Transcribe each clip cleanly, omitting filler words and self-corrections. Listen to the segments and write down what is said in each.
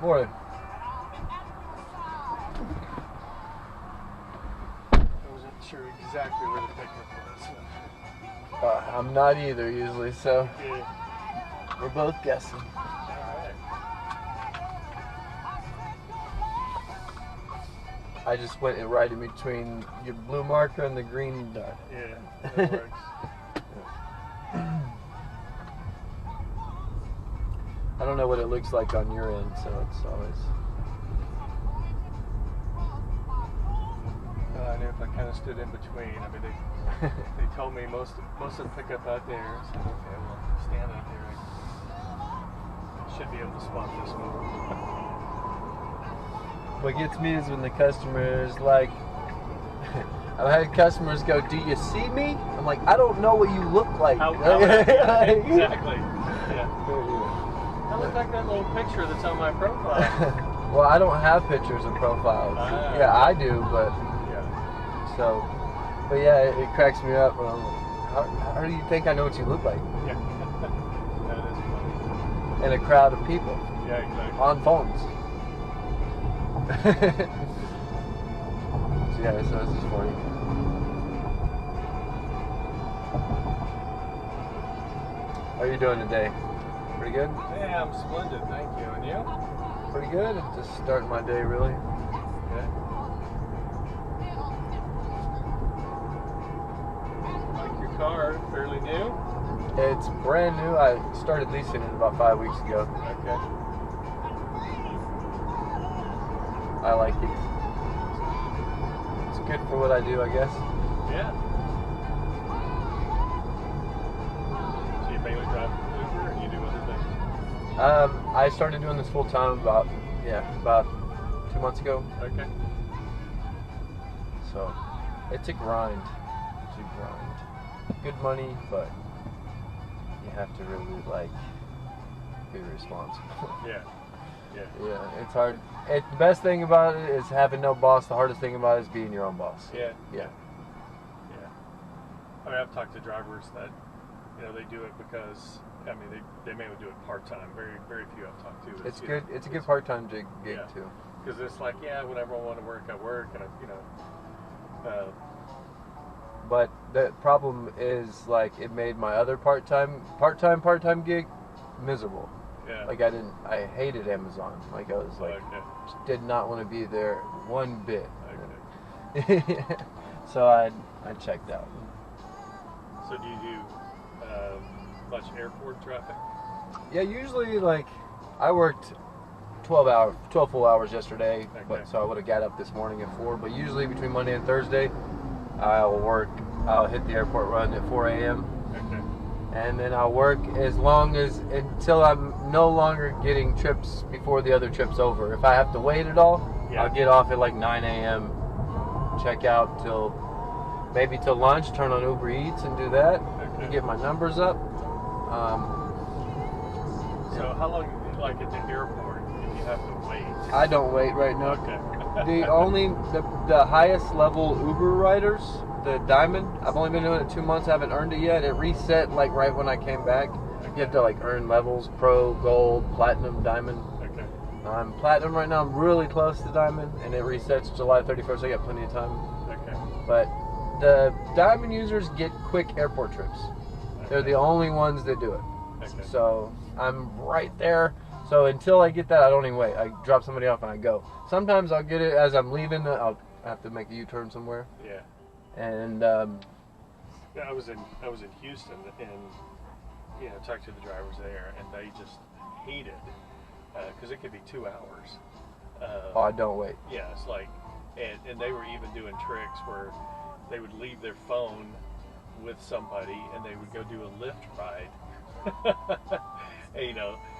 Morning. I wasn't sure exactly where the picnic was. I'm not either usually, so Yeah. we're both guessing. Alright. I just went right in between your blue marker and the green dot. Yeah, that works. I don't know what it looks like on your end, so it's always... I knew if I kind of stood in between. I mean, they told me most of them pick up out there. So okay, well, stand out there. I should be able to spot this one. What gets me is when the customer is like, I've had customers go, "Do you see me?" I'm like, "I don't know what you look like." Exactly. Yeah. I look like that little picture that's on my profile. Well, I don't have pictures and profiles. Yeah, I do, but but yeah, it cracks me up. How do you think I know what you look like? Yeah. That is funny. In a crowd of people. Yeah, exactly. On phones. So yeah, so this is funny. How are you doing today? Pretty good? Yeah, I'm splendid, thank you. And you? Pretty good. Just starting my day, really. Okay. Like your car, fairly new? It's brand new. I started leasing it about 5 weeks ago. Okay. I like it. It's good for what I do, I guess. Yeah. So you mainly drive Uber and you do other things? I started doing this full time about 2 months ago. Okay. So it's a grind. Good money, but you have to really be responsible. Yeah. Yeah. Yeah, it's hard. The best thing about it is having no boss. The hardest thing about it is being your own boss. Yeah. Yeah. Yeah. I mean, I've talked to drivers that, they do it because, I mean, they mainly do it part-time. Very, very few I've talked to. It's good. It's a good part-time gig too. Because it's like, whenever I want to work, I work, and But the problem is, it made my other part-time gig miserable. Yeah. I hated Amazon. I was just did not want to be there one bit. Okay. So I checked out. So do you do much airport traffic? Yeah, usually I worked 12 full hours yesterday, but so I would have got up this morning at 4. But usually between Monday and Thursday, I'll hit the airport run at 4 a.m. Okay. And then I'll work until I'm no longer getting trips before the other trip's over. If I have to wait at all, I'll get off at 9 a.m., check out till lunch, turn on Uber Eats and do that, and get my numbers up. So how long, at the airport, if you have to wait? I don't wait right now. Okay. The highest level Uber riders, the Diamond, I've only been doing it 2 months, I haven't earned it yet. It reset right when I came back. Okay. You have to earn levels, Pro, Gold, Platinum, Diamond. Okay. I'm Platinum right now. I'm really close to Diamond, and it resets July 31st. I got plenty of time. Okay. But the Diamond users get quick airport trips. Okay. They're the only ones that do it. Okay. So I'm right there. So until I get that, I don't even wait. I drop somebody off and I go. Sometimes I'll get it as I'm leaving. I'll have to make a U-turn somewhere. Yeah. And I was in Houston and talked to the drivers there, and they just hated because it could be 2 hours. I don't wait. Yeah, it's and they were even doing tricks where they would leave their phone with somebody and they would go do a Lyft ride.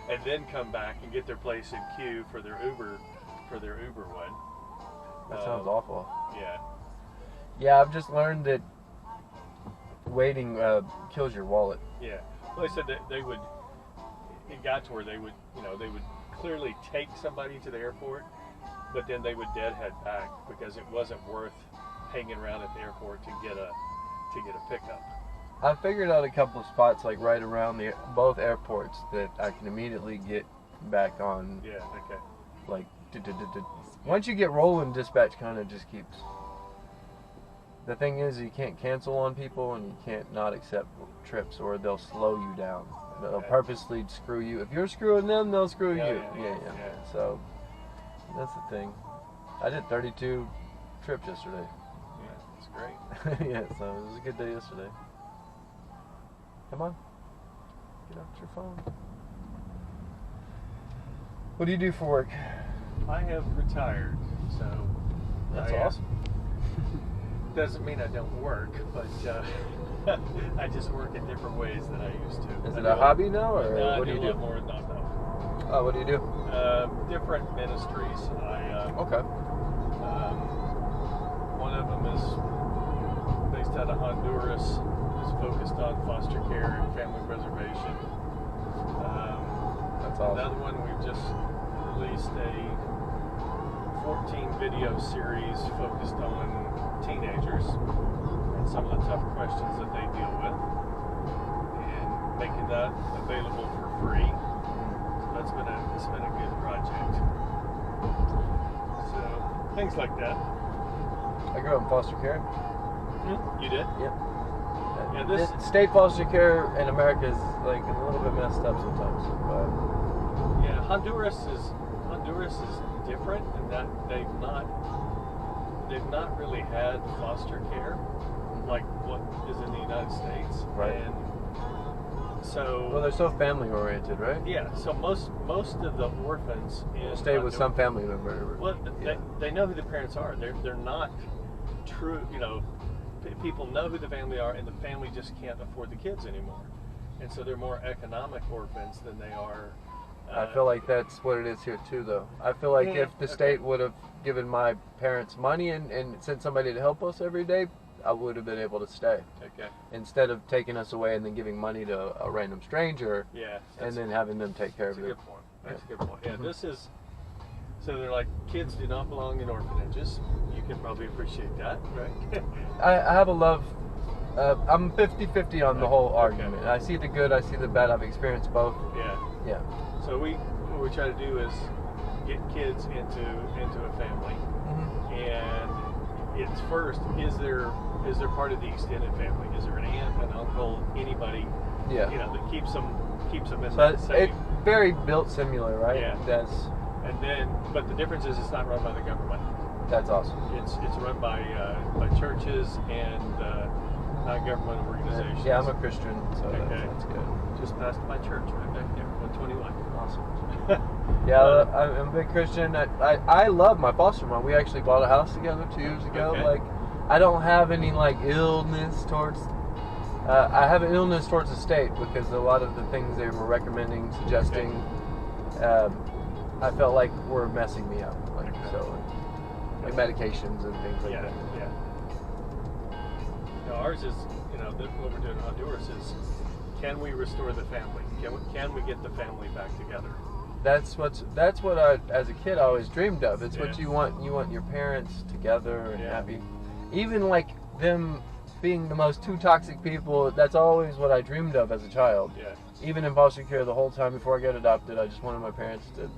And then come back and get their place in queue for their Uber one. That sounds awful. Yeah. Yeah, I've just learned that waiting kills your wallet. Yeah. Well, they said that it got to where they would clearly take somebody to the airport, but then they would deadhead back because it wasn't worth hanging around at the airport to get a pickup. I figured out a couple of spots right around both airports that I can immediately get back on. Yeah, okay. like, once you get rolling, dispatch kind of just keeps. The thing is, you can't cancel on people and you can't not accept trips, or they'll slow you down. They'll purposely screw you. If you're screwing them, they'll screw you. Yeah. So that's the thing. I did 32 trips yesterday. Yeah, that's great. Yeah, so it was a good day yesterday. Come on, get off your phone. What do you do for work? I have retired, so that's awesome. Doesn't mean I don't work, but I just work in different ways than I used to. Is it a hobby now, or no, what do you do? More, Oh, what do you do? Different ministries. Okay. One of them is based out of Honduras. Is focused on foster care and family preservation. That's awesome. Another one, we've just released a 14 video series focused on teenagers and some of the tough questions that they deal with, and making that available for free. So it's been a good project. So things like that. I grew up in foster care. You did? Yep. Yeah, this state foster care in America is like a little bit messed up sometimes. But yeah, Honduras is different in that they've not really had foster care like what is in the United States. Right. And so well, they're so family oriented, right? Yeah. So most of the orphans in stay with some family member. Well, they know who the parents are. They're not true. You know, people know who the family are, and the family just can't afford the kids anymore, and so they're more economic orphans than they are. I feel like that's what it is here too, though. I feel like if the state would have given my parents money and sent somebody to help us every day, I would have been able to stay. Okay. Instead of taking us away and then giving money to a random stranger, yeah, and then having them take care of it. That's a good point. That's a good point. Yeah, this is. So they're like, kids do not belong in orphanages. You can probably appreciate that, right? I have a love. I'm 50-50 on the whole argument. I see the good, I see the bad. I've experienced both. Yeah. Yeah. So what we try to do is get kids into a family, and it's first, is there part of the extended family? Is there an aunt, an uncle, anybody? Yeah. You know, that keeps them in so that same. It's very built similar, right? Yeah. And then, but the difference is it's not run by the government. That's awesome. It's run by churches and non-government organizations. Yeah, I'm a Christian, so that's good. Just passed my church right back there, 121. Awesome. Yeah, I'm a big Christian. I love my foster mom. We actually bought a house together 2 years ago. Okay. Like, I don't have any like illness towards. I have an illness towards the state because a lot of the things they were recommending, suggesting, I felt like were messing me up. Like like medications and things like that. Yeah. Now ours is, what we're doing in Honduras is, can we restore the family? Can we get the family back together? That's what I, as a kid, I always dreamed of. It's what you want. You want your parents together and happy. Even like them being the most two toxic people, that's always what I dreamed of as a child. Yeah. Even in foster care the whole time before I got adopted, I just wanted my parents to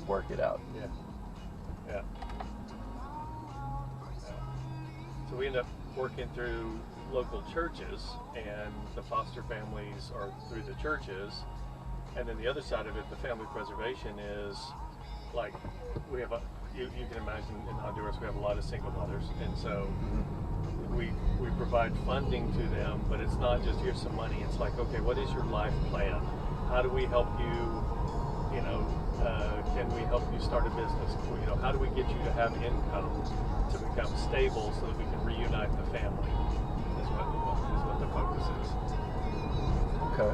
work it out. Yeah. So we end up working through local churches, and the foster families are through the churches. And then the other side of it, the family preservation, is like we have you can imagine in Honduras we have a lot of single mothers, and so we provide funding to them, but it's not just here's some money. It's like, okay, what is your life plan? How do we help you? Can we help you start a business? How do we get you to have income to become stable so that we can reunite the family? Is what the focus is. Okay.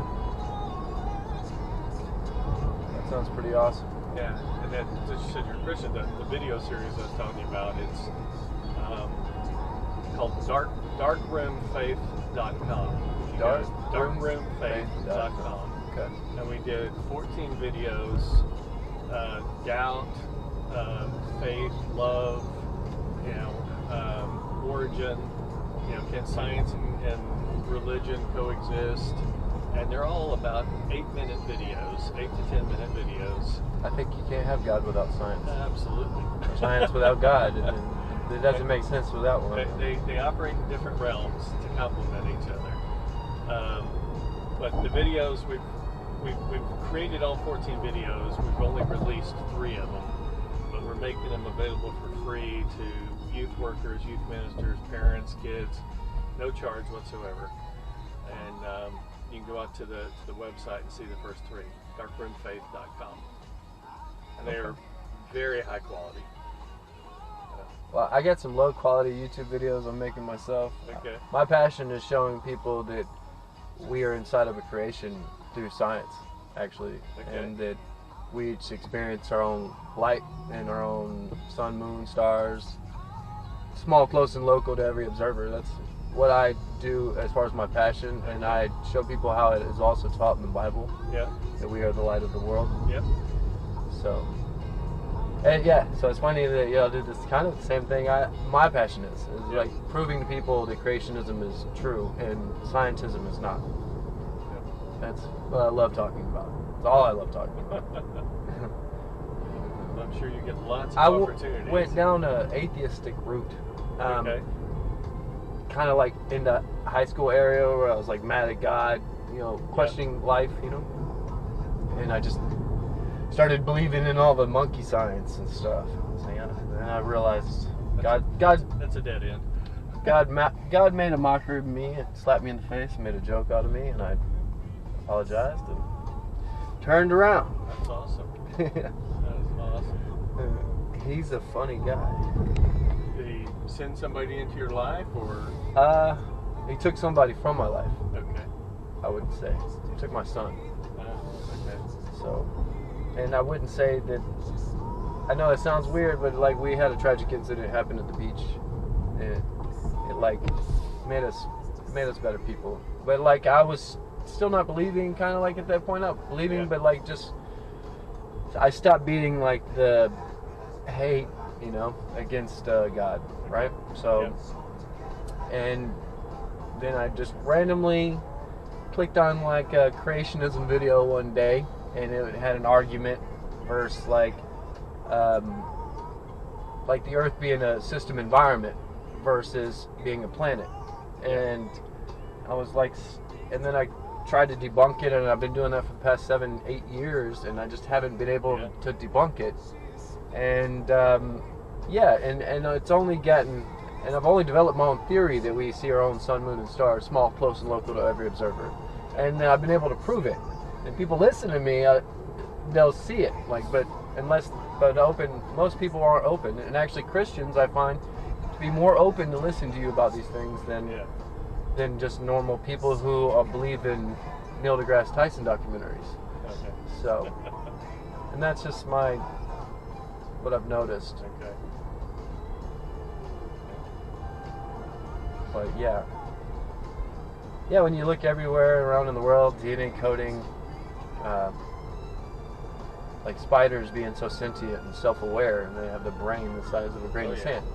Sounds pretty awesome. Yeah, and then since you said you're a Christian, the video series I was telling you about, it's called Darkroomfaith.com. Darkroomfaith.com. Okay. And we did 14 videos, doubt, faith, love, origin, can science and religion coexist? and they're all about 8-minute videos, 8 to 10 minute videos. I think you can't have God without science. Absolutely. Science without God, it doesn't make sense without one. They operate in different realms to complement each other. But the videos we've created all 14 videos. We've only released 3 of them, but we're making them available for free to youth workers, youth ministers, parents, kids, no charge whatsoever. And you can go out to the website and see the first 3, darkroomfaith.com. And they are very high quality. Well, I got some low quality YouTube videos I'm making myself. Okay. My passion is showing people that we are inside of a creation through science, actually, and that we each experience our own light and our own sun, moon, stars, small, close, and local to every observer. That's what I do as far as my passion, and I show people how it is also taught in the Bible. Yeah. That we are the light of the world. Yep. So. And so it's funny that y'all do this kind of the same thing. My passion is like proving to people that creationism is true and scientism is not. That's what I love talking about. It's all I love talking about. I'm sure you get lots of opportunities. I went down an atheistic route. Kind of like in the high school area where I was like mad at God, questioning life, and I just started believing in all the monkey science and stuff. So, and I realized God that's a dead end. God made a mockery of me and slapped me in the face and made a joke out of me, and I apologized and turned around. That's awesome. That is awesome. He's a funny guy. Did he send somebody into your life, or? He took somebody from my life. Okay. I would say he took my son. Okay. So. And I wouldn't say that, I know it sounds weird, but like we had a tragic incident happen at the beach, and it like made us better people. But like I was still not believing, kind of like at that point, not believing, but like just, I stopped beating like the hate, against God, right? So, and then I just randomly clicked on like a creationism video one day, and it had an argument versus like the Earth being a system environment versus being a planet. And I was like, and then I tried to debunk it, and I've been doing that for the past 7-8 years, and I just haven't been able to debunk it. And and it's only gotten, and I've only developed my own theory that we see our own sun, moon, and stars, small, close, and local to every observer. And I've been able to prove it. And people listen to me, they'll see it. Most people aren't open. And actually, Christians, I find, to be more open to listen to you about these things than just normal people who believe in Neil deGrasse Tyson documentaries. Okay. So, and that's just what I've noticed. Okay. But when you look everywhere around in the world, DNA coding, like spiders being so sentient and self-aware, and they have the brain the size of a grain of sand.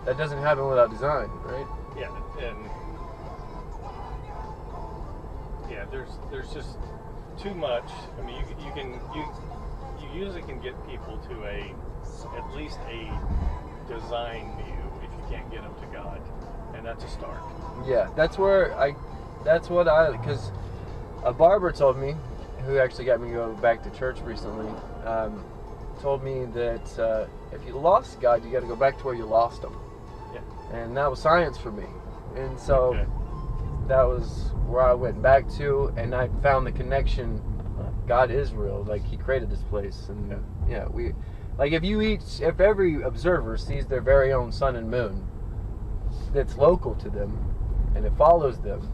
That doesn't happen without design, right? Yeah, and there's just too much. I mean, you usually can get people to at least a design view if you can't get them to God, and that's a start. Yeah, because a barber told me, who actually got me to go back to church recently, told me that if you lost God, you got to go back to where you lost him. Yeah. And that was science for me. And so that was where I went back to, and I found the connection. God is real. Like, he created this place. And if every observer sees their very own sun and moon that's local to them, and it follows them,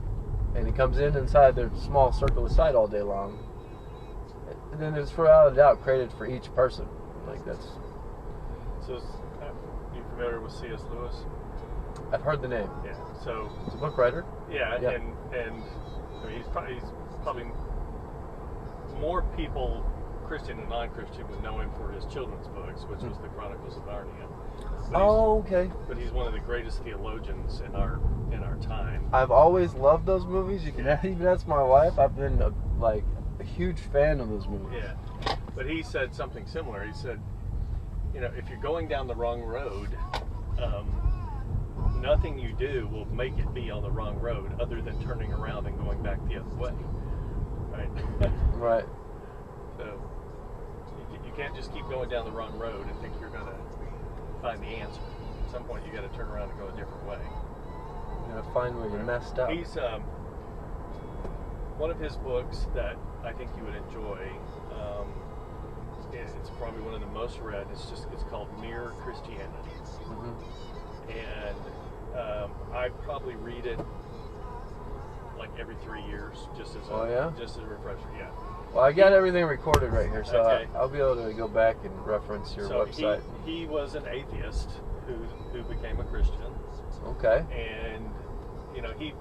and it comes inside their small circle of sight all day long, then it's without a doubt created for each person. Like, that's. So, you familiar with C.S. Lewis? I've heard the name. Yeah. So. He's a book writer. Yeah, and I mean, he's probably more people, Christian and non-Christian, would know him for his children's books, which was the Chronicles of Narnia. Okay. But he's one of the greatest theologians in our time. I've always loved those movies. You can even ask my wife. I've been a huge fan of those movies. Yeah. But he said something similar. He said, if you're going down the wrong road, nothing you do will make it be on the wrong road other than turning around and going back the other way. Right? Right. So you can't just keep going down the wrong road and think you're going to find the answer. At some point you got to turn around and go a different way. You got to find where you messed up. He's one of his books that I think you would enjoy. It's probably one of the most read. It's called Mere Christianity. Mm-hmm. And I probably read it like every 3 years, just as a refresher. Yeah. Well, I got everything recorded right here, so okay. I'll be able to go back and reference your website. He was an atheist who became a Christian. Okay. And he,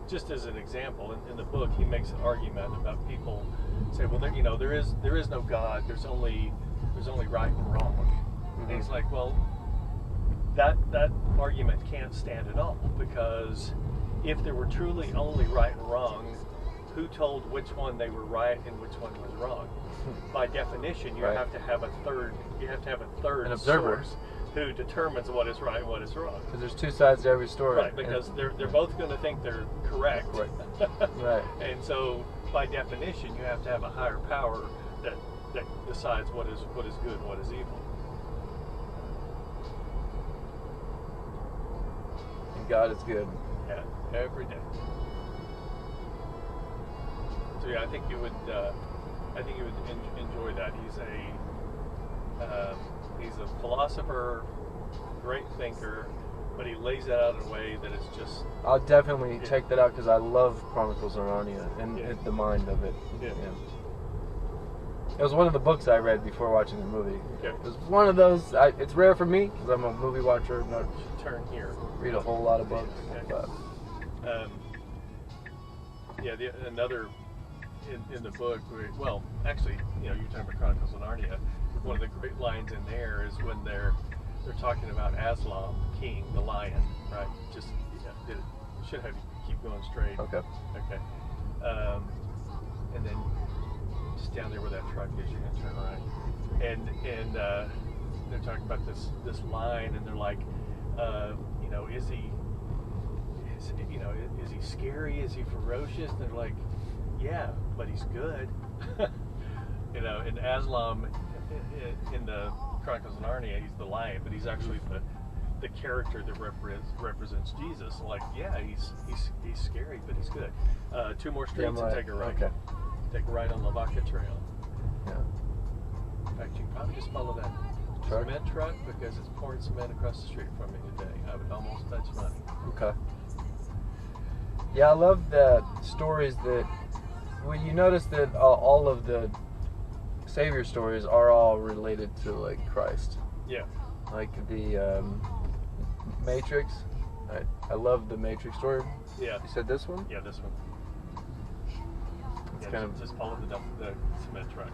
just as an example, in the book, he makes an argument about people say, well, there is no God. There's only right and wrong. Mm-hmm. And he's like, well, that argument can't stand at all, because if there were truly only right and wrong, who told which one they were right and which one was wrong? By definition, you have to have a third. You have to have a third an observer source who determines what is right and what is wrong. Because there's two sides to every story. Right, because they're both going to think they're correct. Right. Right. And so, by definition, you have to have a higher power that decides what is good and what is evil. And God is good. Yeah, every day. So yeah, I think you would enjoy that. He's a philosopher, great thinker, but he lays it out in a way that is just. I'll definitely check that out, because I love Chronicles of Narnia and the mind of it. Yeah. It was one of the books I read before watching the movie. Okay. It was one of those. It's rare for me, because I'm a movie watcher. Not turn here. Read a whole lot of books. Okay. But. Another in the book. Well, actually, you're talking about Chronicles of Narnia. One of the great lines in there is when they're talking about Aslan, the king, the lion, right? Just should have you keep going straight. Okay. Okay. And then just down there where that truck is, you're gonna turn right. And they're talking about this line, and they're like, is he scary? Is he ferocious? And they're like, yeah, but he's good. And Aslan in the Chronicles of Narnia, he's the lion, but he's actually the character that represents Jesus. Like, yeah, he's scary, but he's good. 2 more streets and take a right. Okay. Take a right on Lavaca Trail. Yeah. In fact, you can probably just follow that cement truck, because it's pouring cement across the street from me today. I would almost touch money. Okay. Yeah, I love the stories that. Well, you notice that all of the Savior stories are all related to like Christ. Yeah. Like the Matrix. I love the Matrix story. Yeah. You said this one? Yeah, this one. It's kind of just follow the cement truck.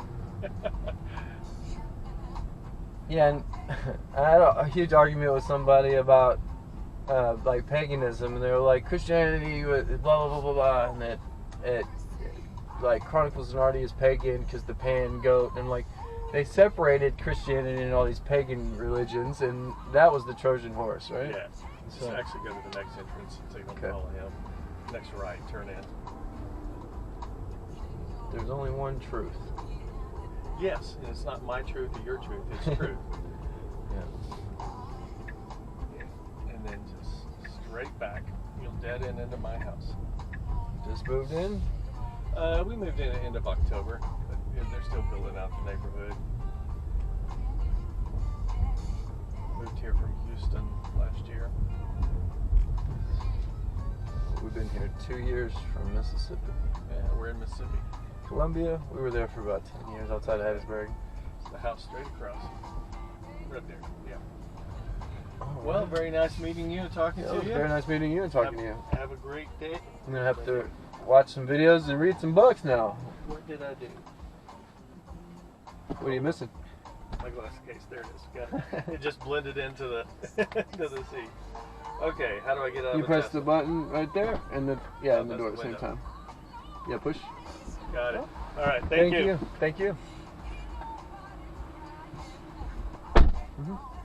Yeah, and I had a huge argument with somebody about like paganism, and they were like, Christianity blah blah blah blah blah, and it like Chronicles of Narnia is pagan because the pan goat, and like they separated Christianity and all these pagan religions, and that was the Trojan horse, right? Yeah. Just actually go to the next entrance and take a follow him. Next right, turn in. There's only one truth. Yes, and it's not my truth or your truth, it's truth. Yeah. And then just straight back. You'll dead end into my house. Just moved in? We moved in at the end of October, but they're still building out the neighborhood. Moved here from Houston last year. We've been here 2 years from Mississippi. Yeah, we're in Mississippi. Columbia, we were there for about 10 years outside of Hattiesburg. It's the house straight across. Right there, yeah. Oh, well, very nice meeting you and talking to you. Very nice meeting you and talking to you. Have a great day. I'm going to have to watch some videos and read some books now. What did I do? What are you missing? My glass case. There it is. Got it. It just blended into the into the seat. Okay, how do I get out of You press Tesla? the button right there, and the and the that's door the at the same window. time. Yeah, push. Got it. All right, thank you. Thank you. Mm-hmm.